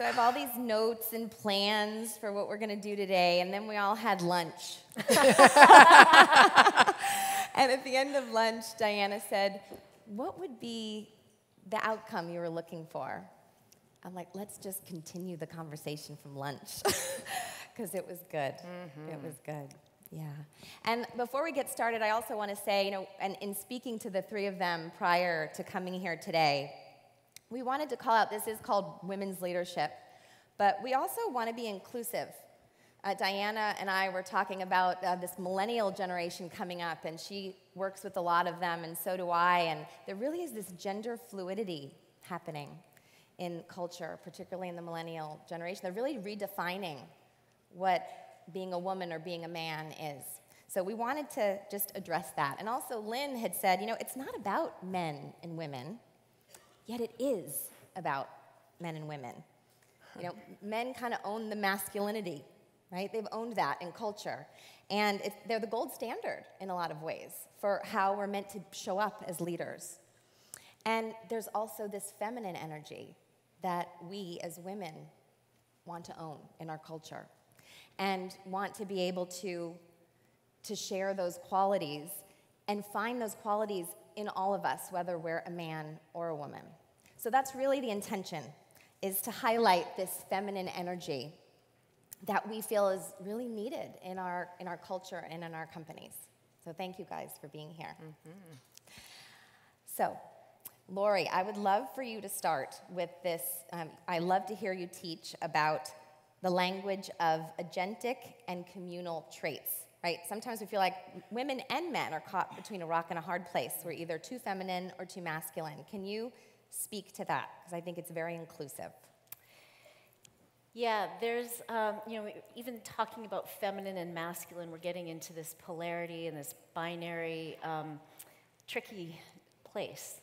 I have all these notes and plans for what we're going to do today, and then we all had lunch. And at the end of lunch, Diana said, what would be the outcome you were looking for? I'm like, let's just continue the conversation from lunch, because it was good. Mm-hmm. It was good, yeah. And before we get started, I also want to say, and in speaking to the three of them prior to coming here today, we wanted to call out, this is called women's leadership, but we also want to be inclusive. Diana and I were talking about this millennial generation coming up, and she works with a lot of them, and so do I, and there really is this gender fluidity happening in culture, particularly in the millennial generation. They're really redefining what being a woman or being a man is. So we wanted to just address that. And also Lynn had said, it's not about men and women, yet it is about men and women. Men kind of own the masculinity, right? They've owned that in culture. And they're the gold standard in a lot of ways for how we're meant to show up as leaders. And there's also this feminine energy that we as women want to own in our culture and want to be able to share those qualities and find those qualities in all of us, whether we're a man or a woman. So that's really the intention, is to highlight this feminine energy that we feel is really needed in our culture and in our companies. So thank you guys for being here. Mm-hmm. So, Lori, I would love for you to start with this. I love to hear you teach about the language of agentic and communal traits, right? Sometimes we feel like women and men are caught between a rock and a hard place. We're either too feminine or too masculine. Can you speak to that? Because I think it's very inclusive. Yeah, there's, even talking about feminine and masculine, we're getting into this polarity and this binary, tricky place.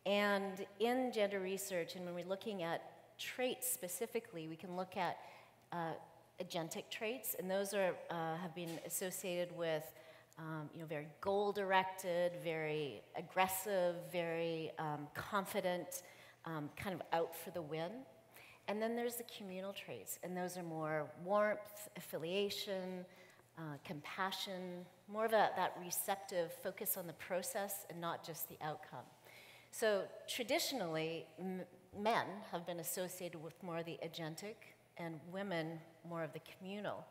And in gender research, and when we're looking at traits specifically, we can look at agentic traits, and those have been associated with, very goal-directed, very aggressive, very confident, kind of out for the win. And then there's the communal traits, and those are more warmth, affiliation, compassion, more of that receptive focus on the process and not just the outcome. So traditionally, men have been associated with more of the agentic and women more of the communal.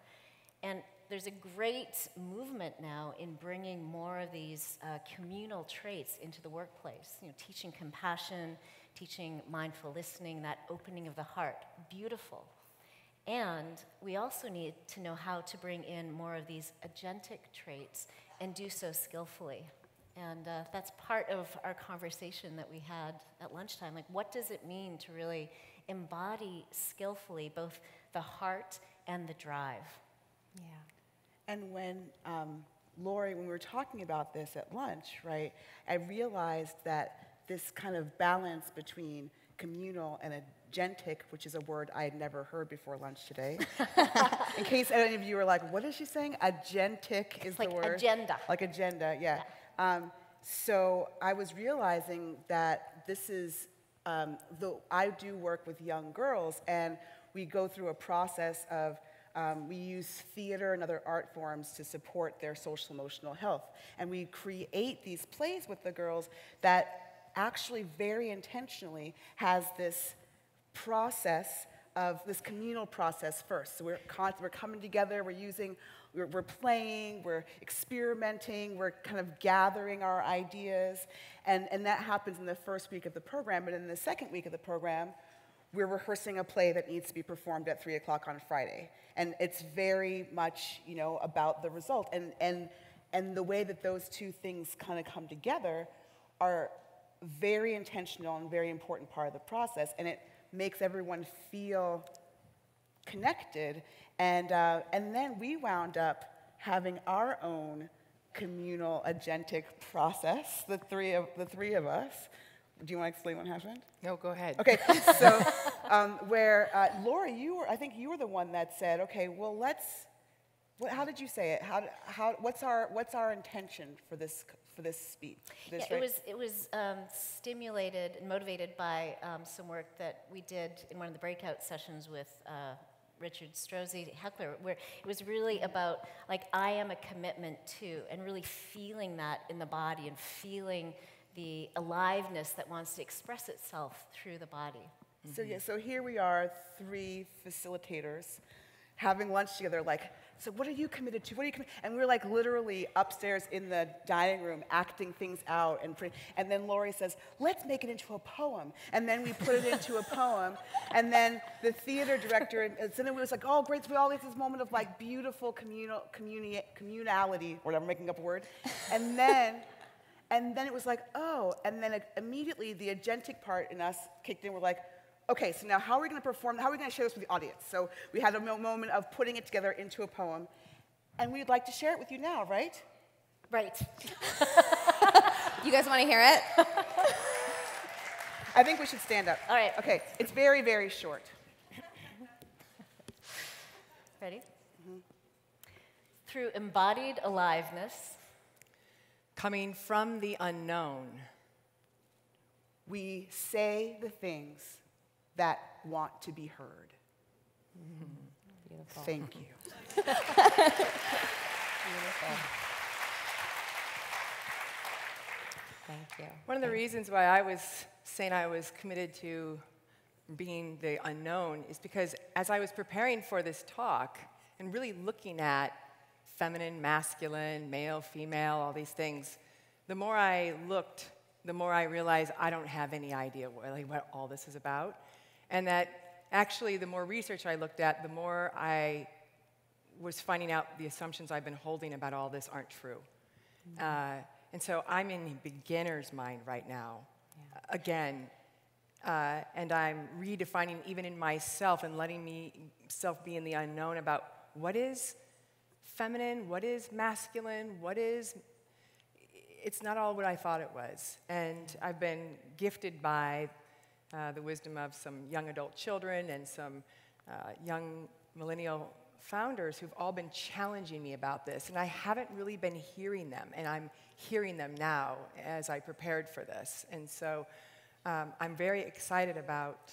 And there's a great movement now in bringing more of these communal traits into the workplace, teaching compassion, teaching mindful listening, that opening of the heart, beautiful. And we also need to know how to bring in more of these agentic traits and do so skillfully. And that's part of our conversation that we had at lunchtime. Like, what does it mean to really embody skillfully both the heart and the drive? Yeah. And when, Lori, when we were talking about this at lunch, right, I realized that this kind of balance between communal and agentic, which is a word I had never heard before lunch today. In case any of you were like, what is she saying? Agentic is the word. Like agenda. Like agenda, yeah. So I was realizing that this is, I do work with young girls, and we go through a process of, we use theater and other art forms to support their social emotional health. And we create these plays with the girls that actually very intentionally has this process of this communal process first. So we're coming together, we're playing, we're experimenting, we're kind of gathering our ideas, and that happens in the first week of the program. But in the second week of the program, we're rehearsing a play that needs to be performed at 3 o'clock on Friday. And it's very much, about the result. And the way that those two things kind of come together are very intentional and very important part of the process, and it makes everyone feel connected. And then we wound up having our own communal agentic process, the three of us. Do you want to explain what happened? No, go ahead. Okay, so where Lori, I think you were the one that said, okay, well, how did you say it? What's our intention for this for this speech. Yeah, it was stimulated and motivated by some work that we did in one of the breakout sessions with Richard Strozzi Heckler, where it was really about, like, I am a commitment to, and really feeling that in the body and feeling the aliveness that wants to express itself through the body. So yeah, so here we are, 3 facilitators having lunch together, like, so what are you committed to? What are you committed? And we were like literally upstairs in the dining room acting things out, and then Lori says, let's make it into a poem. And then we put it into a poem, and then the theater director, and so then it was like, oh great, so we all get this moment of like beautiful communality, or whatever, making up a word. And then it was like, oh, and then immediately the agentic part in us kicked in. We're like, okay, so now how are we going to perform? How are we going to share this with the audience? So we had a moment of putting it together into a poem, and we'd like to share it with you now, right? Right. You guys want to hear it? I think we should stand up. All right. Okay, it's very, very short. Ready? Mm-hmm. Through embodied aliveness, coming from the unknown, we say the things that want to be heard. Beautiful. Thank you. Beautiful. Thank you. one of the reasons why I was saying I was committed to being the unknown is because as I was preparing for this talk and really looking at feminine, masculine, male, female, all these things, the more I looked, the more I realized I don't have any idea what all this is about. And that actually the more research I looked at, the more I was finding out the assumptions I've been holding about all this aren't true. Mm-hmm. And so I'm in beginner's mind right now, again, and I'm redefining even in myself and letting myself be in the unknown about what is feminine, what is masculine, it's not all what I thought it was. And I've been gifted by the wisdom of some young adult children and some young millennial founders who've all been challenging me about this. And I haven't really been hearing them, and I'm hearing them now as I prepared for this. And so I'm very excited about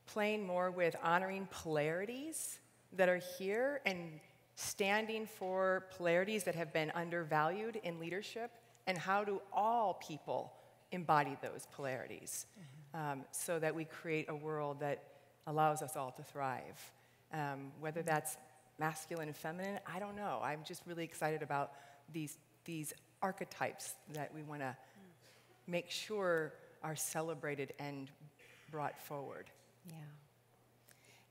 playing more with honoring polarities that are here and standing for polarities that have been undervalued in leadership, and how do all people embody those polarities so that we create a world that allows us all to thrive. Whether that's masculine and feminine, I don't know. I'm just really excited about these archetypes that we want to make sure are celebrated and brought forward. Yeah.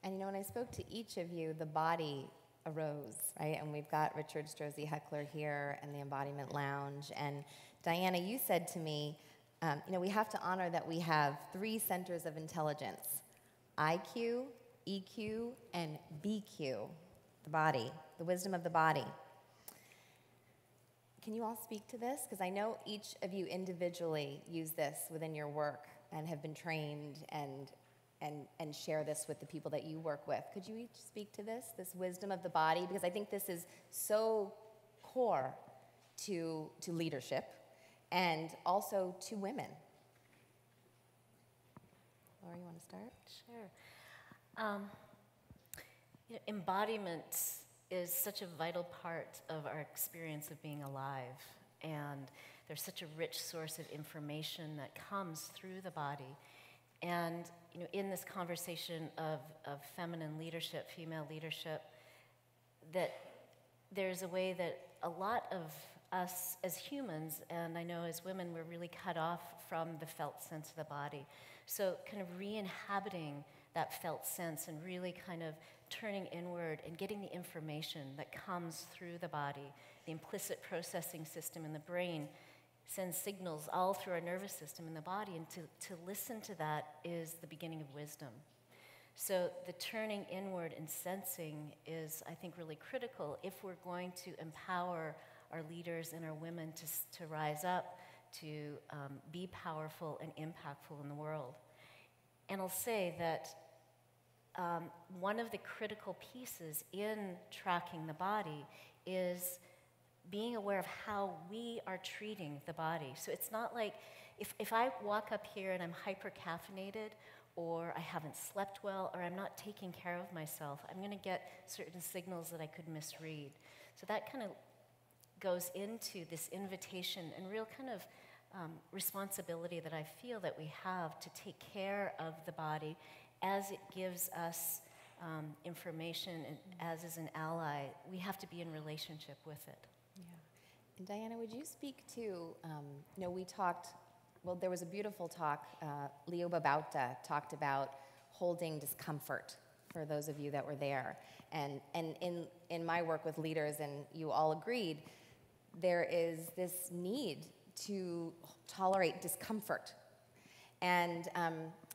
And you know, when I spoke to each of you, the body arose, right? And we've got Richard Strozzi Heckler here and the Embodiment Lounge. And Diana, you said to me, you know, we have to honor that we have 3 centers of intelligence: IQ, EQ, and BQ, the body, the wisdom of the body. Can you all speak to this? Because I know each of you individually use this within your work and have been trained and share this with the people that you work with. Could you each speak to this wisdom of the body? Because I think this is so core to leadership and also to women. Laura, you want to start? Sure. You know, embodiment is such a vital part of our experience of being alive, and there's such a rich source of information that comes through the body. And you know, in this conversation of feminine leadership, female leadership, that there's a way that a lot of us as humans, and I know as women, we're really cut off from the felt sense of the body. So kind of re-inhabiting that felt sense and really kind of turning inward and getting the information that comes through the body. The implicit processing system in the brain sends signals all through our nervous system in the body, and to listen to that is the beginning of wisdom. So the turning inward and sensing is, I think, really critical if we're going to empower our leaders and our women to rise up, to be powerful and impactful in the world. And I'll say that one of the critical pieces in tracking the body is being aware of how we are treating the body. So it's not like if I walk up here and I'm hyper-caffeinated, or I haven't slept well, or I'm not taking care of myself, I'm going to get certain signals that I could misread. So that kind of goes into this invitation and real kind of responsibility that I feel that we have to take care of the body as it gives us information, and as is an ally. We have to be in relationship with it. Yeah. And Diana, would you speak to, we talked, well, there was a beautiful talk, Leo Babauta talked about holding discomfort, for those of you that were there. And in my work with leaders, and you all agreed, there is this need to tolerate discomfort. And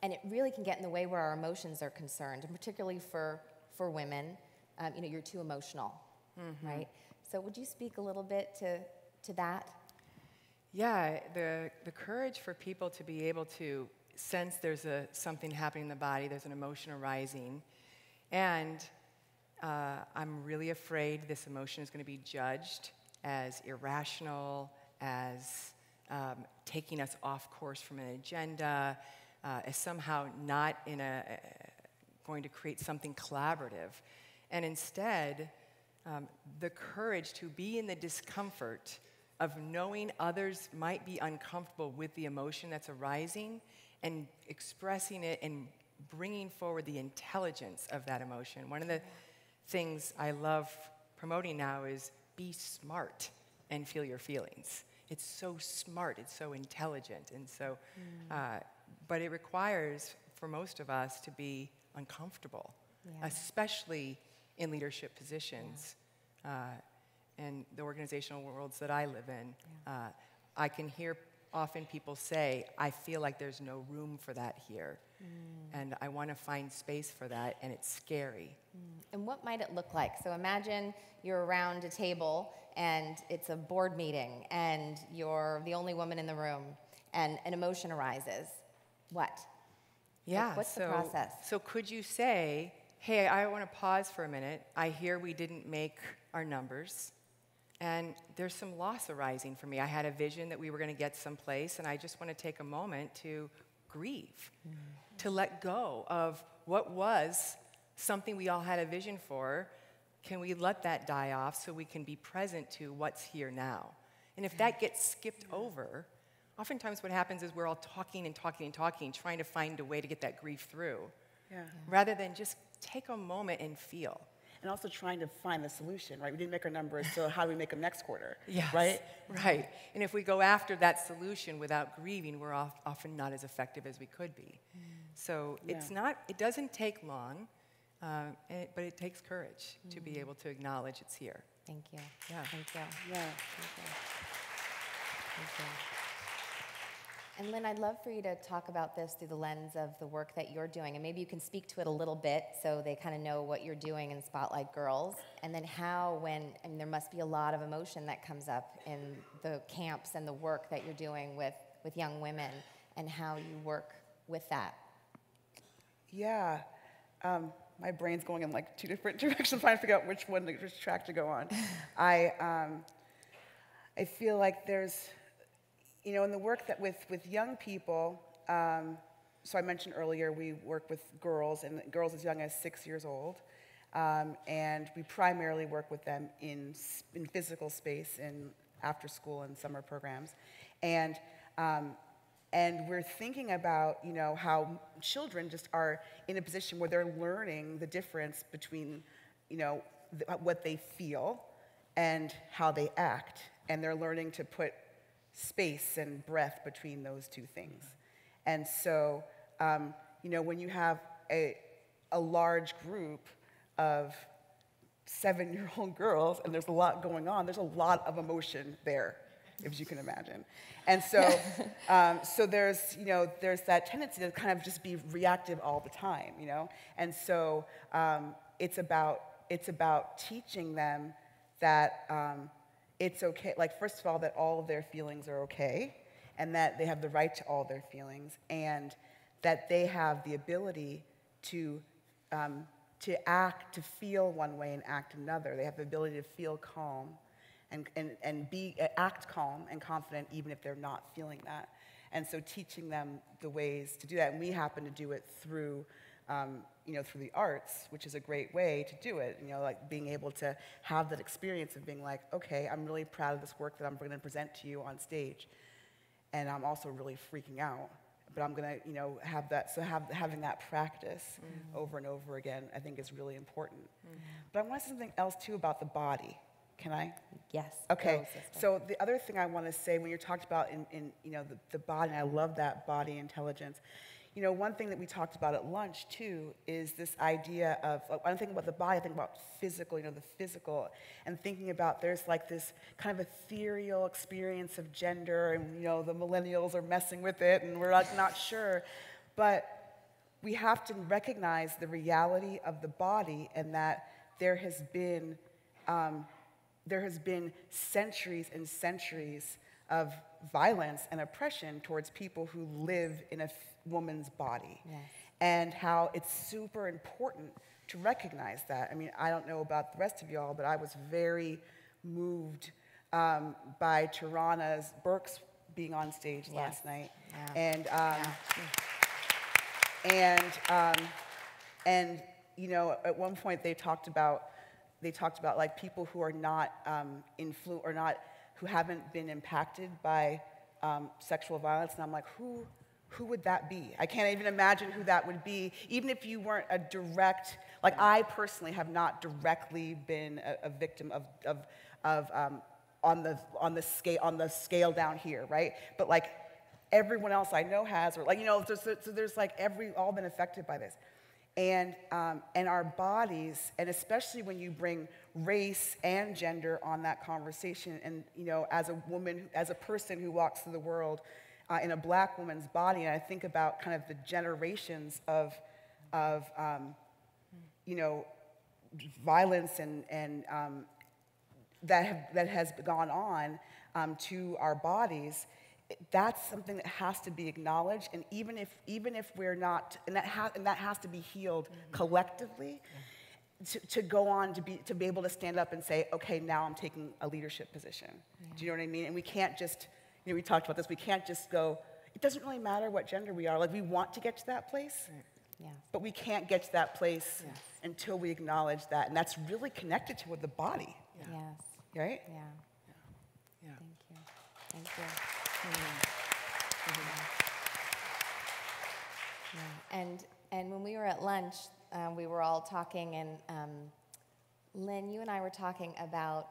it really can get in the way where our emotions are concerned, and particularly for women, you're too emotional, right? So would you speak a little bit to that? Yeah, the courage for people to be able to sense there's something happening in the body, there's an emotion arising, and I'm really afraid this emotion is going to be judged as irrational, as taking us off course from an agenda, as somehow not going to create something collaborative. And instead, the courage to be in the discomfort of knowing others might be uncomfortable with the emotion that's arising, and expressing it and bringing forward the intelligence of that emotion. One of the things I love promoting now is be smart and feel your feelings. It's so smart, it's so intelligent, and so, but it requires, for most of us, to be uncomfortable, especially in leadership positions. And the organizational worlds that I live in, I can hear often people say, I feel like there's no room for that here. And I want to find space for that, and it's scary. And what might it look like? So imagine you're around a table, and it's a board meeting, and you're the only woman in the room, and an emotion arises. What? Yeah. What's the process? So could you say, hey, I want to pause for a minute. I hear we didn't make our numbers. And there's some loss arising for me. I had a vision that we were going to get someplace, and I just want to take a moment to grieve, to let go of what was something we all had a vision for. Can we let that die off so we can be present to what's here now? And if that gets skipped over, oftentimes what happens is we're all talking and talking and talking, trying to find a way to get that grief through, rather than just take a moment and feel. And also trying to find the solution, right? We didn't make our numbers, so how do we make them next quarter? Yes, right? Right. And if we go after that solution without grieving, we're often not as effective as we could be. So it doesn't take long, but it takes courage to be able to acknowledge it's here. Thank you. Yeah. Thank you. Yeah. Thank you. And Lynn, I'd love for you to talk about this through the lens of the work that you're doing, and maybe you can speak to it a little bit so they kind of know what you're doing in Spotlight Girls, and then how there must be a lot of emotion that comes up in the camps and the work that you're doing with young women, and how you work with that. Yeah. My brain's going in like two different directions, trying to figure out which track to go on. I feel like there's, in the work that with young people, so I mentioned earlier we work with girls, and girls as young as 6 years old, and we primarily work with them in physical space, in after school and summer programs, and we're thinking about how children just are in a position where they're learning the difference between what they feel and how they act, and they're learning to put space and breath between those two things. And so, when you have a large group of 7-year-old girls, and there's a lot going on, there's a lot of emotion there, if you can imagine. And so, so there's that tendency to kind of just be reactive all the time, And so, it's about teaching them that it's okay, like, first of all, that all of their feelings are okay, and that they have the right to all their feelings, and that they have the ability to feel one way and act another. They have the ability to feel calm and act calm and confident even if they're not feeling that. And so teaching them the ways to do that, and we happen to do it through, through the arts, which is a great way to do it. Like being able to have that experience of being like, okay, I'm really proud of this work that I'm going to present to you on stage, and I'm also really freaking out. But I'm going to, have that. So having that practice over and over again, I think is really important. But I want to say something else too about the body. Can I? Yes. Okay. So the other thing I want to say when you're talked about in the body, and I love that body intelligence. One thing that we talked about at lunch too is this idea of, when I think about the body, I think about physical, the physical, and thinking about there's like this kind of ethereal experience of gender, and the millennials are messing with it, and we're like not sure, but we have to recognize the reality of the body, and that there has been centuries and centuries of violence and oppression towards people who live in a woman's body. Yes. And how it's super important to recognize that. I mean, I don't know about the rest of y'all, but I was very moved by Tirana's Burke's being on stage last night. Yeah. And at one point they talked about like people who are not who haven't been impacted by sexual violence, and I'm like, who would that be? I can't even imagine who that would be, even if you weren't a direct, like I personally have not directly been a victim of on the scale down here, right? But like everyone else I know has, or like, so there's like all been affected by this. And our bodies, and especially when you bring race and gender on that conversation, and as a woman, as a person who walks through the world in a black woman's body, and I think about kind of the generations of violence and that has gone on to our bodies. That's something that has to be acknowledged, and even if we're not, and that has to be healed collectively, to go on to be able to stand up and say, okay, now I'm taking a leadership position. Do you know what I mean? And we can't just, we talked about this. We can't just go. It doesn't really matter what gender we are. Like we want to get to that place, but we can't get to that place until we acknowledge that, and that's really connected to the body. Yes. Right? Yeah. Thank you. And when we were at lunch, we were all talking, and Lynn, you and I were talking about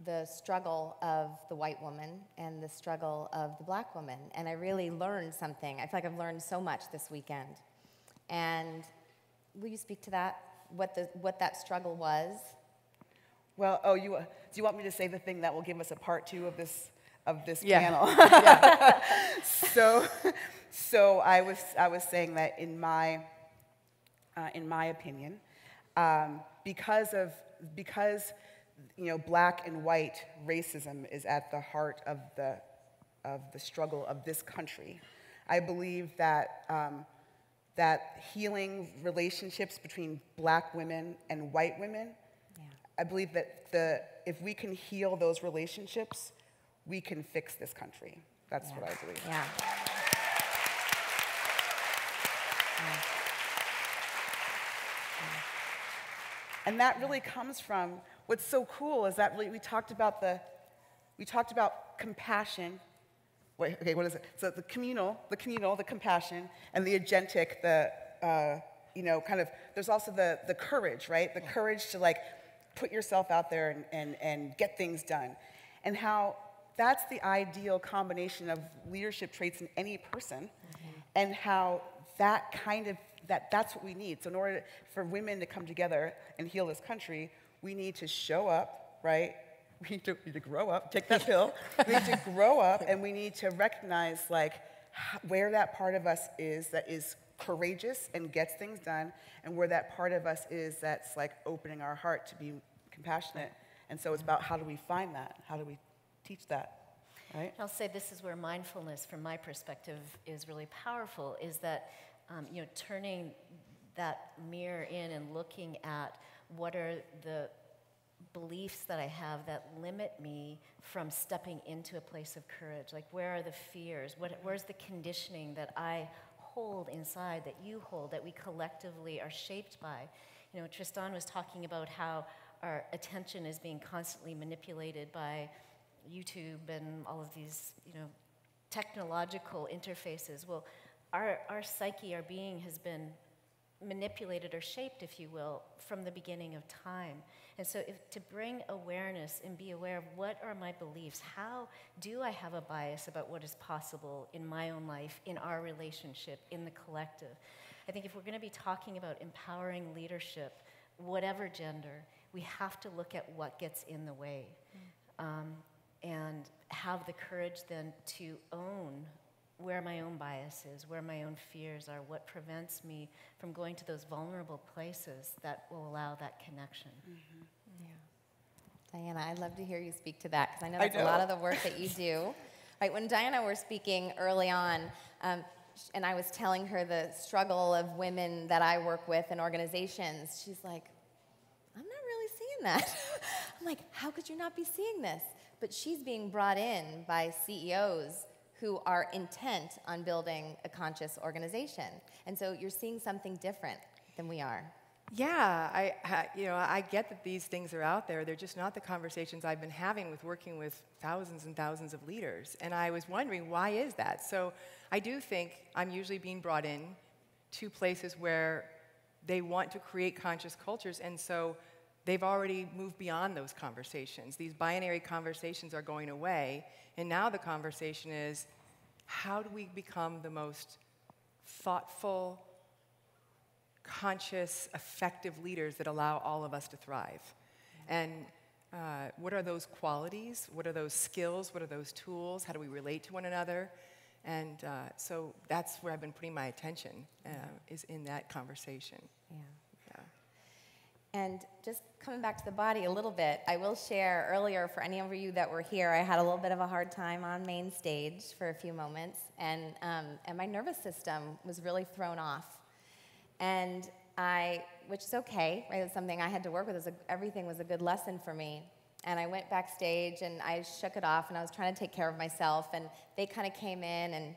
the struggle of the white woman and the struggle of the black woman, and I really learned something. I feel like I've learned so much this weekend. And will you speak to that? What that struggle was? Well, do you want me to say the thing that will give us a part 2 of this panel? So I was saying that in my opinion, because black and white racism is at the heart of the struggle of this country, I believe that that healing relationships between black women and white women, I believe that if we can heal those relationships, we can fix this country. That's what I believe. Yeah. And that really comes from, what's so cool is that really we talked about compassion. Wait, okay, what is it? So the communal, the compassion, and the agentic, there's also the courage, right? The courage to like put yourself out there and get things done. And how that's the ideal combination of leadership traits in any person, and how that's what we need. So in order for women to come together and heal this country, we need to show up, right? We need to grow up, take that pill. We need to grow up, and we need to recognize like where that part of us is that is courageous and gets things done, and where that part of us is that's like opening our heart to be compassionate. And so it's about how do we find that? How do we teach that? Right? I'll say this is where mindfulness, from my perspective, is really powerful, is that turning that mirror in and looking at what are the beliefs that I have that limit me from stepping into a place of courage? Like, where are the fears? Where's the conditioning that I hold inside, that you hold, that we collectively are shaped by? You know, Tristan was talking about how our attention is being constantly manipulated by YouTube and all of these, technological interfaces. Well, our psyche, our being has been manipulated or shaped, if you will, from the beginning of time. And so to bring awareness and be aware of what are my beliefs, how do I have a bias about what is possible in my own life, in our relationship, in the collective. I think if we're going to be talking about empowering leadership, whatever gender, we have to look at what gets in the way. And have the courage then to own where my own bias is, where my own fears are, what prevents me from going to those vulnerable places that will allow that connection. Yeah. Diana, I'd love to hear you speak to that, because I know that's a lot of the work that you do. Right, when Diana were speaking early on, and I was telling her the struggle of women that I work with in organizations, she's like, I'm not really seeing that. I'm like, how could you not be seeing this? But she's being brought in by CEOs who are intent on building a conscious organization. And so you're seeing something different than we are. Yeah, I get that these things are out there. They're just not the conversations I've been having with working with thousands and thousands of leaders. And I was wondering, why is that? So I do think I'm usually being brought in to places where they want to create conscious cultures, and so they've already moved beyond those conversations. These binary conversations are going away, and now the conversation is, how do we become the most thoughtful, conscious, effective leaders that allow all of us to thrive? And what are those qualities? What are those skills? What are those tools? How do we relate to one another? And so that's where I've been putting my attention, is in that conversation. Yeah. And just coming back to the body a little bit, I will share earlier, for any of you that were here, I had a little bit of a hard time on main stage for a few moments, and my nervous system was really thrown off. And which is okay, right? It's something I had to work with. Everything was a good lesson for me. And I went backstage, and I shook it off, and I was trying to take care of myself, and they kind of came in, and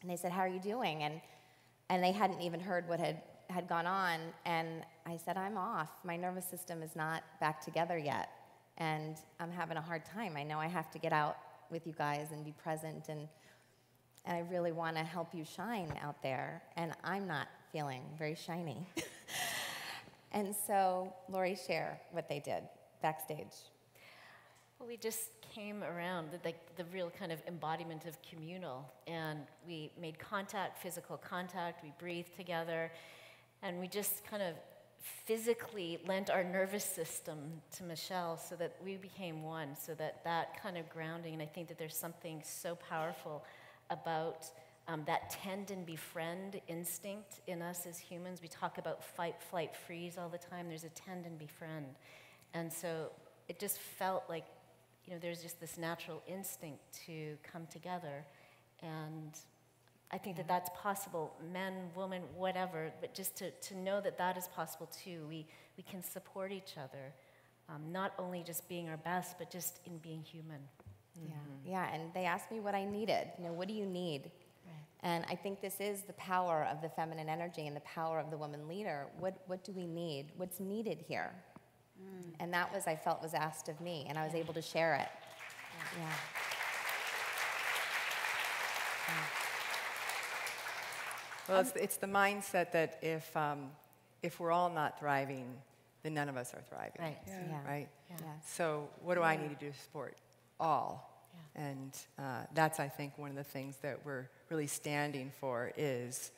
they said, how are you doing? And they hadn't even heard what had gone on, and I said, I'm off. My nervous system is not back together yet, and I'm having a hard time. I know I have to get out with you guys and be present, and I really want to help you shine out there, and I'm not feeling very shiny. And so, Lori, share what they did backstage. Well, we just came around, the real kind of embodiment of communal, and we made contact, physical contact, we breathed together, and we just kind of physically lent our nervous system to Michelle so that we became one, so that kind of grounding. And I think that there's something so powerful about that tend and befriend instinct in us as humans. We talk about fight, flight, freeze all the time. There's a tend and befriend. And so it just felt like, there's just this natural instinct to come together. And I think that that's possible, men, women, whatever, but just to know that that is possible too. We can support each other, not only just being our best, but just in being human. Yeah, and they asked me what I needed. What do you need? Right. And I think this is the power of the feminine energy and the power of the woman leader. What do we need? What's needed here? And that I felt was asked of me, and I was able to share it. Yeah. Well, it's the mindset that if we're all not thriving, then none of us are thriving. Right. Right? Yeah. So what do I need to do to support all? Yeah. And that's, I think, one of the things that we're really standing for is,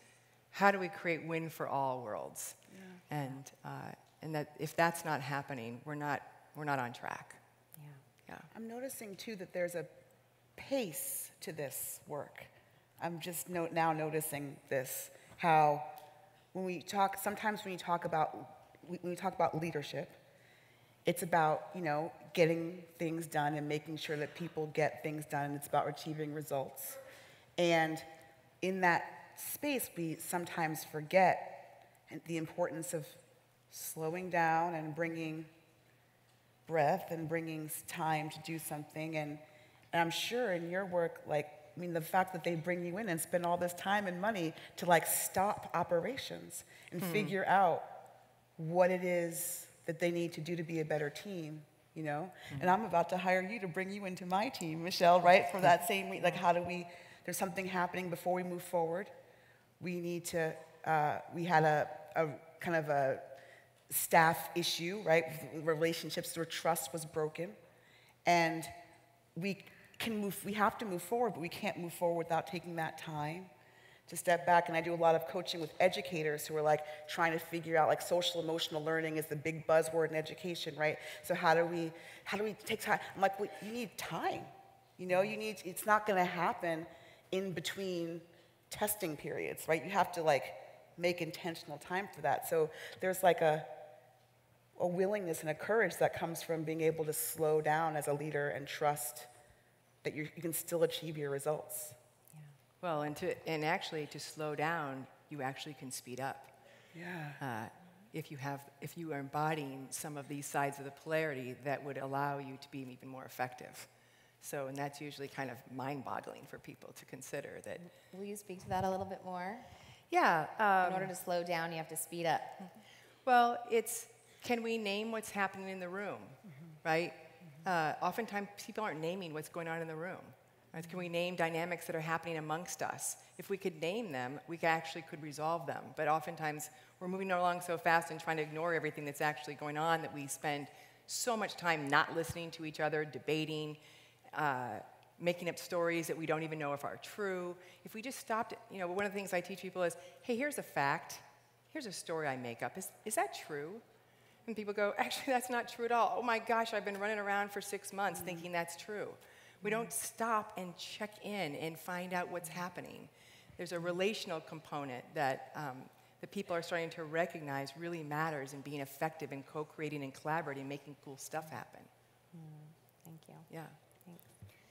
how do we create win for all worlds? Yeah. And that if that's not happening, we're not on track. Yeah. I'm noticing too that there's a pace to this work. I'm just now noticing this, how sometimes when we talk about leadership, it's about, getting things done and making sure that people get things done, and it's about achieving results. And in that space, we sometimes forget the importance of slowing down and bringing breath and bringing time to do something. And I'm sure in your work, like, I mean, the fact that they bring you in and spend all this time and money to like stop operations and figure out what it is that they need to do to be a better team, you know? And I'm about to hire you to bring you into my team, Michelle, right? For that same, like, how do we, there's something happening before we move forward. We need to, we had a kind of a staff issue, right? Relationships where trust was broken. And we have to move forward, but we can't move forward without taking that time to step back. And I do a lot of coaching with educators who are like trying to figure out, like, social emotional learning is the big buzzword in education, right? So how do we take time? I'm like, well, you need time. You know, it's not gonna happen in between testing periods, right? You have to like make intentional time for that. So there's like a willingness and a courage that comes from being able to slow down as a leader and trust that you can still achieve your results. Yeah. Well, and actually to slow down, you actually can speed up. Yeah. If you are embodying some of these sides of the polarity that would allow you to be even more effective. So, and that's usually kind of mind-boggling for people to consider that. Will you speak to that a little bit more? Yeah. In order to slow down, you have to speed up. Well, can we name what's happening in the room, right? Oftentimes, people aren't naming what's going on in the room. Right? Can we name dynamics that are happening amongst us? If we could name them, we actually could resolve them. But oftentimes, we're moving along so fast and trying to ignore everything that's actually going on that we spend so much time not listening to each other, debating, making up stories that we don't even know if are true. If we just stopped, you know, one of the things I teach people is, hey, here's a fact. Here's a story I make up. Is that true? And people go, actually, that's not true at all. Oh my gosh, I've been running around for 6 months thinking that's true. We don't stop and check in and find out what's happening. There's a relational component that the people are starting to recognize really matters in being effective in co-creating and collaborating, making cool stuff happen. Thank you. Yeah. Thanks.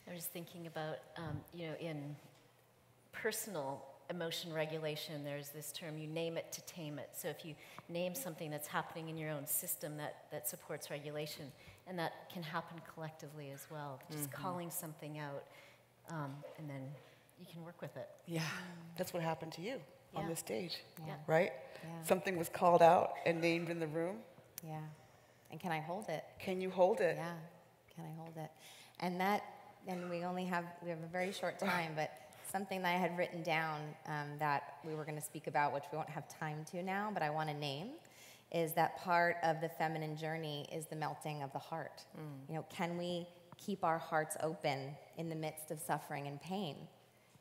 I was thinking about, you know, in personal emotion regulation, there's this term, you name it to tame it. So if you name something that's happening in your own system that supports regulation, and that can happen collectively as well, just calling something out, and then you can work with it. Yeah. That's what happened to you on this stage, right? Yeah. Something was called out and named in the room. Yeah. And can I hold it? Can you hold it? Yeah. Can I hold it? And we have a very short time, but something that I had written down that we were going to speak about, which we won't have time to now, but I want to name, is that part of the feminine journey is the melting of the heart. You know, can we keep our hearts open in the midst of suffering and pain?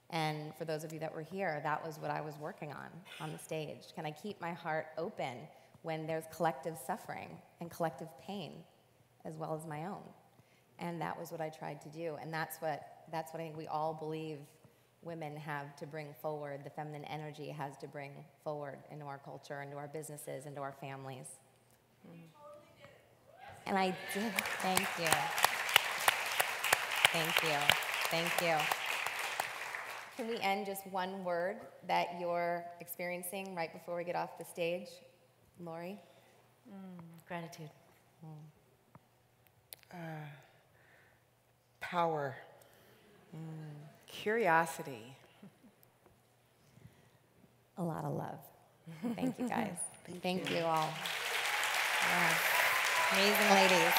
And for those of you that were here, that was what I was working on the stage. Can I keep my heart open when there's collective suffering and collective pain, as well as my own? And that was what I tried to do. And that's what I think we all believe women have to bring forward, the feminine energy has to bring forward into our culture, into our businesses, into our families. And I did. Thank you. Thank you. Thank you. Can we end just one word that you're experiencing right before we get off the stage? Lori? Gratitude. Power. Curiosity. A lot of love. Thank you, guys. Thank you all. Yeah. Amazing ladies.